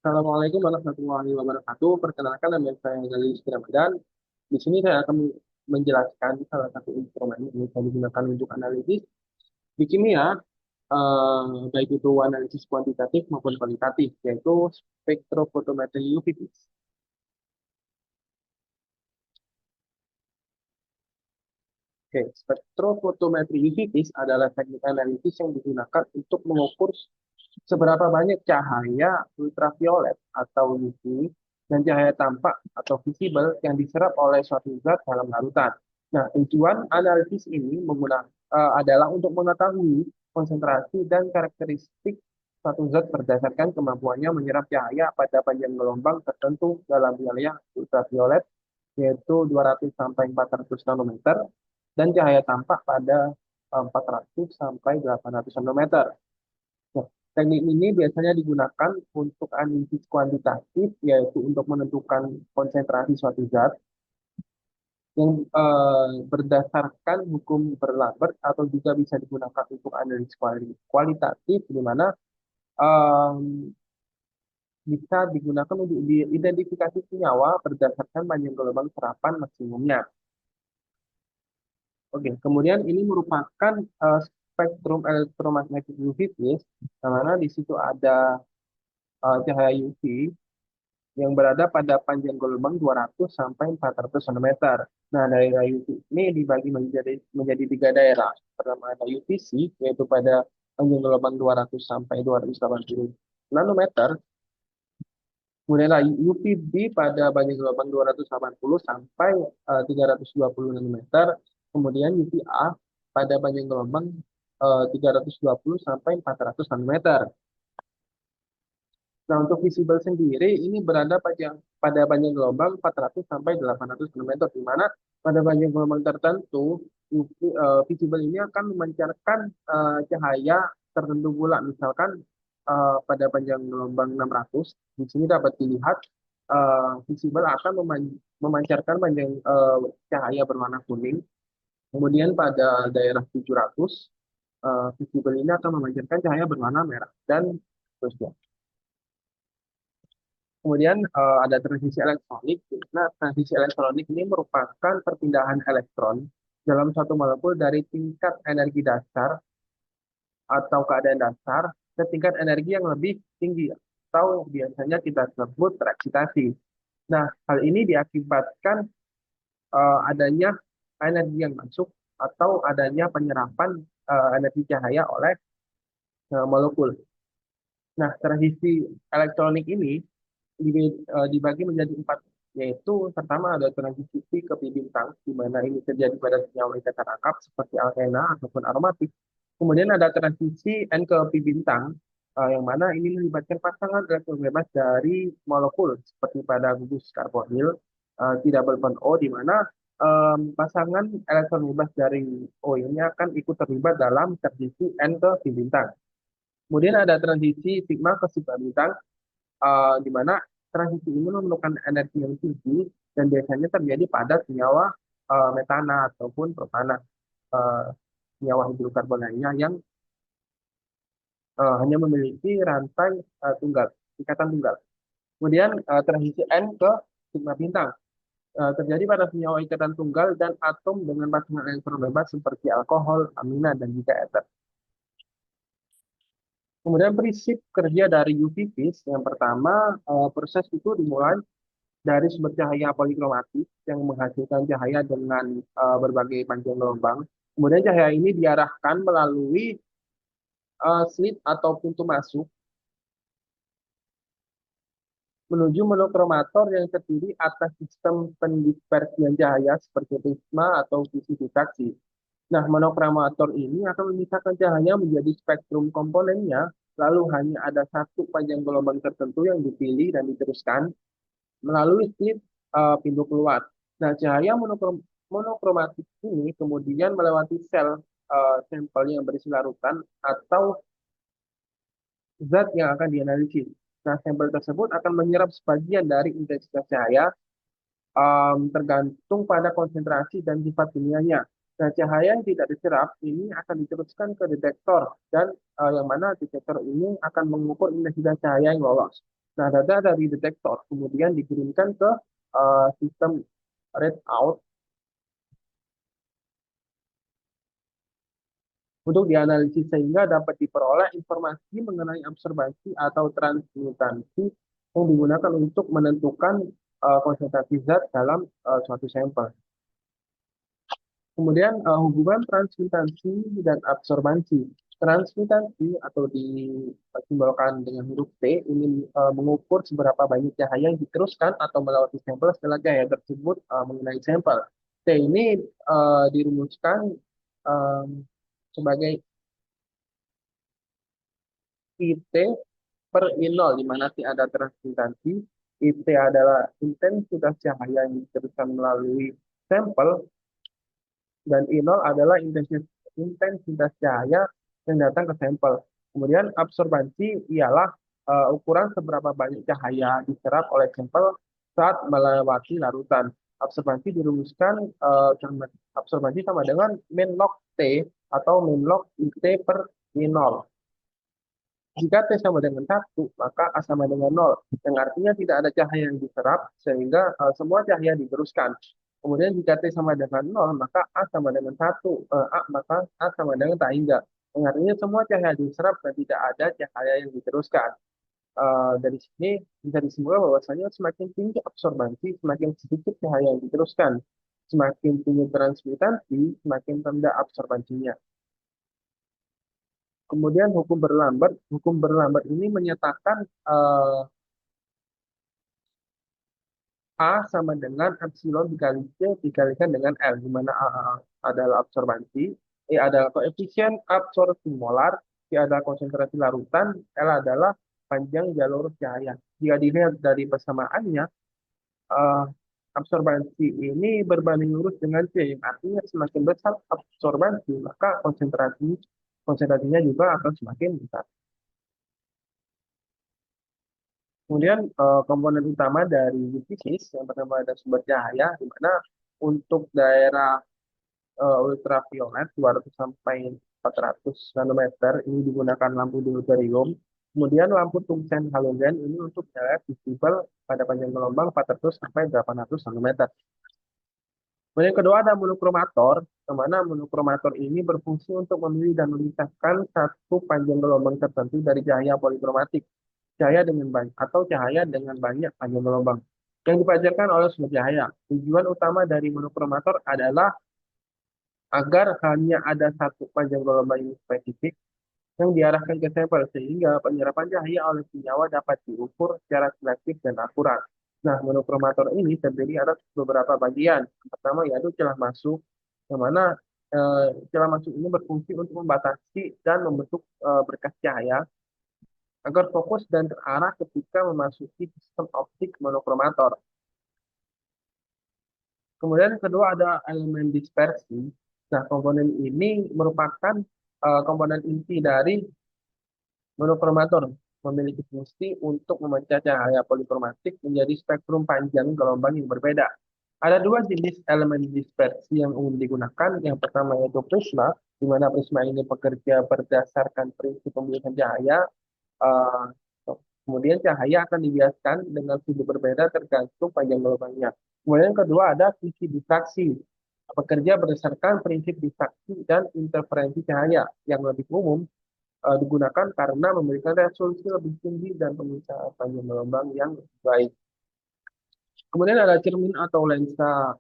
Assalamualaikum warahmatullahi wabarakatuh. Perkenalkan nama saya Galis Ramadan. Di sini saya akan menjelaskan salah satu instrumen yang bisa digunakan untuk analisis di kimia, baik itu analisis kuantitatif maupun kualitatif, yaitu spektrofotometri UV. Oke, spektrofotometri UV adalah teknik analisis yang digunakan untuk mengukur seberapa banyak cahaya ultraviolet atau UV dan cahaya tampak atau visible yang diserap oleh suatu zat dalam larutan. Nah, tujuan analisis ini adalah untuk mengetahui konsentrasi dan karakteristik suatu zat berdasarkan kemampuannya menyerap cahaya pada panjang gelombang tertentu dalam wilayah ultraviolet, yaitu 200 sampai 400 nanometer, dan cahaya tampak pada 400 sampai 800 nanometer. Nah, teknik ini biasanya digunakan untuk analisis kuantitatif, yaitu untuk menentukan konsentrasi suatu zat yang berdasarkan hukum Berlambert, atau juga bisa digunakan untuk analisis kualitatif, di mana em, bisa digunakan untuk identifikasi senyawa berdasarkan panjang gelombang serapan maksimumnya. Oke, kemudian ini merupakan spektrum elektromagnetik UV, di mana di situ ada cahaya UV yang berada pada panjang gelombang 200 sampai 400 nanometer. Nah, daerah UV ini dibagi menjadi tiga daerah. Pertama ada UVC, yaitu pada panjang gelombang 200 sampai 280 nanometer. Kemudian ada UVB pada panjang gelombang 280 sampai 320 nanometer. Kemudian UVA pada panjang gelombang 320 sampai 400 nanometer. Nah, untuk visible sendiri ini berada pada panjang gelombang 400 sampai 800 nanometer, di mana pada panjang gelombang tertentu visible ini akan memancarkan cahaya tertentu pula. Misalkan pada panjang gelombang 600, di sini dapat dilihat visible akan memancarkan panjang cahaya berwarna kuning. Kemudian pada daerah 700, visible ini akan memancarkan cahaya berwarna merah dan seterusnya. Kemudian ada transisi elektronik. Nah, transisi elektronik ini merupakan perpindahan elektron dalam suatu molekul dari tingkat energi dasar atau keadaan dasar ke tingkat energi yang lebih tinggi, atau biasanya kita sebut tereksitasi. Nah, hal ini diakibatkan adanya energi yang masuk atau adanya penyerapan energi cahaya oleh molekul. Nah, transisi elektronik ini dibagi menjadi empat, yaitu pertama ada transisi P ke Pi bintang, di mana ini terjadi pada senyawa ikatan akap seperti alkena ataupun aromatik. Kemudian ada transisi N ke Pi bintang, yang mana ini melibatkan pasangan elektron bebas dari molekul seperti pada gugus karbonil tidak double O, di mana pasangan elektron bebas dari O ini akan ikut terlibat dalam transisi N ke Pi bintang. Kemudian ada transisi sigma ke sigma bintang, di mana transisi ini memerlukan energi yang tinggi dan biasanya terjadi pada senyawa metana ataupun propana, eh, senyawa hidrokarbon lainnya yang hanya memiliki rantai tunggal, ikatan tunggal. Kemudian transisi N ke sigma bintang terjadi pada senyawa ikatan tunggal dan atom dengan pasangan elektron bebas seperti alkohol, amina, dan juga ether. Kemudian prinsip kerja dari UV-Vis, yang pertama, proses itu dimulai dari sumber cahaya polikromatis yang menghasilkan cahaya dengan berbagai panjang gelombang. Kemudian cahaya ini diarahkan melalui slit atau pintu masuk menuju monokromator yang terdiri atas sistem pendispersian cahaya seperti prisma atau visi distraksi. Nah, monokromator ini akan memisahkan cahaya menjadi spektrum komponennya, lalu hanya ada satu panjang gelombang tertentu yang dipilih dan diteruskan melalui slit pintu keluar. Nah, cahaya monokromatik ini kemudian melewati sel sampel yang berisi larutan atau zat yang akan dianalisis. Nah, sampel tersebut akan menyerap sebagian dari intensitas cahaya tergantung pada konsentrasi dan sifat kimianya. Nah, cahaya yang tidak diserap ini akan diteruskan ke detektor, dan yang mana detektor ini akan mengukur intensitas cahaya yang lolos. Nah, data dari detektor kemudian dikirimkan ke sistem readout untuk dianalisis sehingga dapat diperoleh informasi mengenai absorbansi atau transmitansi yang digunakan untuk menentukan konsentrasi zat dalam suatu sampel. Kemudian hubungan transmitansi dan absorbansi. Transmitansi atau disimbolkan dengan huruf T ini mengukur seberapa banyak cahaya yang diteruskan atau melewati sampel setelah cahaya tersebut mengenai sampel. T ini dirumuskan eh, sebagai IT per I0, di mana T ada transmitansi, IT adalah intensitas cahaya yang diteruskan melalui sampel, dan I0 adalah intensitas cahaya yang datang ke sampel. Kemudian absorbansi ialah ukuran seberapa banyak cahaya diserap oleh sampel saat melewati larutan. Absorbansi dirumuskan absorbansi sama dengan min log T atau min log IT per I0. Jika T sama dengan satu, maka A sama dengan nol. Yang artinya tidak ada cahaya yang diserap, sehingga semua cahaya diteruskan. Kemudian jika T sama dengan nol, maka A sama dengan satu. Maka A sama dengan tak hingga. Yang artinya semua cahaya diserap dan tidak ada cahaya yang diteruskan. Dari sini bisa disimpulkan bahwasanya semakin tinggi absorbansi, semakin sedikit cahaya yang diteruskan. Semakin tinggi transmitansi, semakin rendah absorbansinya. Kemudian hukum berlambat ini menyatakan A sama dengan epsilon dikali C dikalikan dengan L, di mana A adalah absorbansi, E adalah koefisien absorpsi molar, C adalah konsentrasi larutan, L adalah panjang jalur cahaya. Jika dilihat dari persamaannya, eh, absorbansi ini berbanding lurus dengan C, yang artinya semakin besar absorbansi, maka konsentrasinya juga akan semakin besar. Kemudian komponen utama dari bisnis yang pertama ada sumber cahaya, di mana untuk daerah ultraviolet 200 sampai 400 nanometer ini digunakan lampu deuterium. Kemudian lampu tungsten halogen ini untuk cahaya visible pada panjang gelombang 400 sampai 800 nanometer. Kemudian yang kedua ada monokromator, di mana monokromator ini berfungsi untuk memilih dan memisahkan satu panjang gelombang tertentu dari cahaya polikromatik, cahaya dengan banyak atau cahaya dengan banyak panjang gelombang yang dipancarkan oleh sumber cahaya. Tujuan utama dari monokromator adalah agar hanya ada satu panjang gelombang yang spesifik yang diarahkan ke sampel sehingga penyerapan cahaya oleh senyawa dapat diukur secara selektif dan akurat. Nah, monokromator ini terdiri atas beberapa bagian. Yang pertama yaitu celah masuk, yang mana celah masuk ini berfungsi untuk membatasi dan membentuk berkas cahaya agar fokus dan terarah ketika memasuki sistem optik monokromator. Kemudian yang kedua ada elemen dispersi. Nah, komponen ini merupakan komponen inti dari monokromator, memiliki fungsi untuk memecah cahaya polikromatik menjadi spektrum panjang gelombang yang berbeda. Ada dua jenis elemen dispersi yang umum digunakan. Yang pertama yaitu prisma, di mana prisma ini bekerja berdasarkan prinsip pembiasan cahaya. Eh, Kemudian cahaya akan dibiaskan dengan sudut berbeda tergantung panjang gelombangnya. Kemudian yang kedua ada sisi distraksi, bekerja berdasarkan prinsip distraksi dan interferensi cahaya yang lebih umum digunakan karena memberikan resolusi lebih tinggi dan pemisahan panjang gelombang yang baik. Kemudian ada cermin atau lensa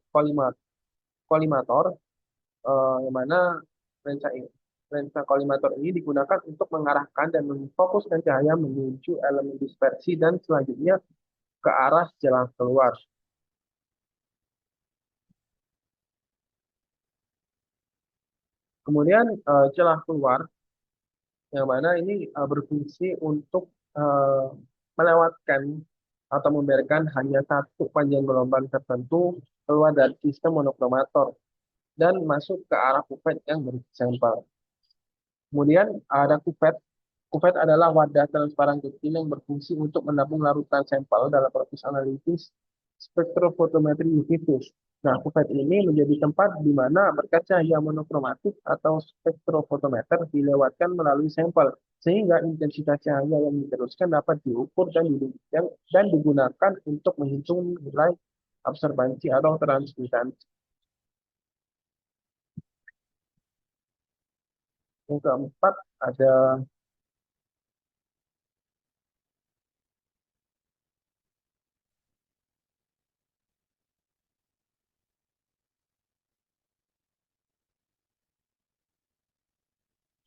kolimator, yang mana lensa kolimator ini digunakan untuk mengarahkan dan memfokuskan cahaya menuju elemen dispersi dan selanjutnya ke arah jalan keluar. Kemudian celah keluar yang mana ini berfungsi untuk eh, melewatkan atau membiarkan hanya satu panjang gelombang tertentu keluar dari sistem monokromator dan masuk ke arah kuvet yang berisi sampel. Kemudian ada kuvet. Kuvet adalah wadah transparan kecil yang berfungsi untuk menampung larutan sampel dalam proses analisis spektrofotometri UV vis. Nah, kuvet ini menjadi tempat di mana berkas cahaya monokromatik atau spektrofotometer dilewatkan melalui sampel, sehingga intensitas cahaya yang diteruskan dapat diukur dan digunakan untuk menghitung nilai absorbansi atau transmitansi. Yang keempat ada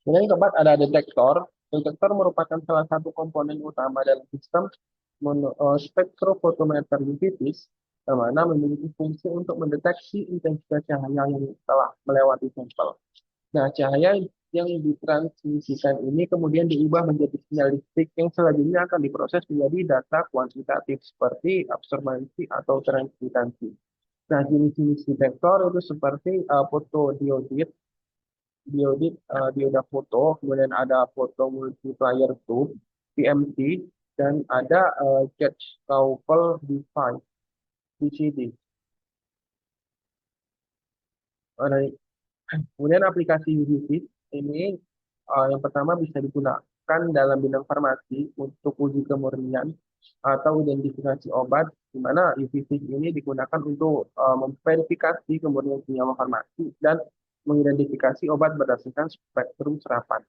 Kemudian yang keempat ada detektor. Detektor merupakan salah satu komponen utama dalam sistem spektrofotometer UV-Vis, yang mana memiliki fungsi untuk mendeteksi intensitas cahaya yang telah melewati sampel. Nah, cahaya yang ditransmisikan ini kemudian diubah menjadi sinyal listrik yang selanjutnya akan diproses menjadi data kuantitatif seperti absorbansi atau transmitansi. Nah, jenis-jenis detektor itu seperti fotodiode, dioda foto, kemudian ada foto multiplier tube, PMT, dan ada Gauge Couple Device, GCD. Nah, kemudian aplikasi UV ini yang pertama bisa digunakan dalam bidang farmasi untuk uji kemurnian atau identifikasi obat, di mana UV ini digunakan untuk memverifikasi kemurnian senyawa farmasi dan mengidentifikasi obat berdasarkan spektrum serapan.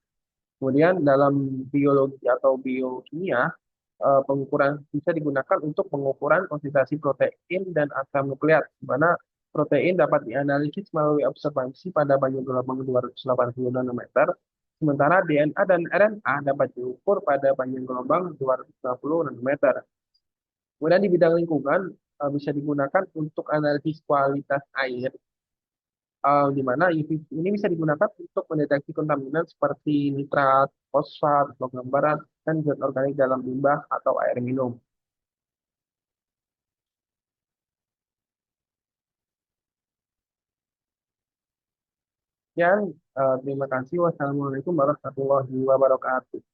Kemudian dalam biologi atau biokimia, pengukuran bisa digunakan untuk pengukuran konsentrasi protein dan asam nukleat, di mana protein dapat dianalisis melalui observasi pada banyak gelombang 280 nanometer, sementara DNA dan RNA dapat diukur pada banyak gelombang 250 nanometer. Kemudian di bidang lingkungan, bisa digunakan untuk analisis kualitas air, di mana UV ini bisa digunakan untuk mendeteksi kontaminan seperti nitrat, fosfat, logam berat, dan zat organik dalam limbah atau air minum. Sekian, terima kasih. Wassalamualaikum warahmatullahi wabarakatuh.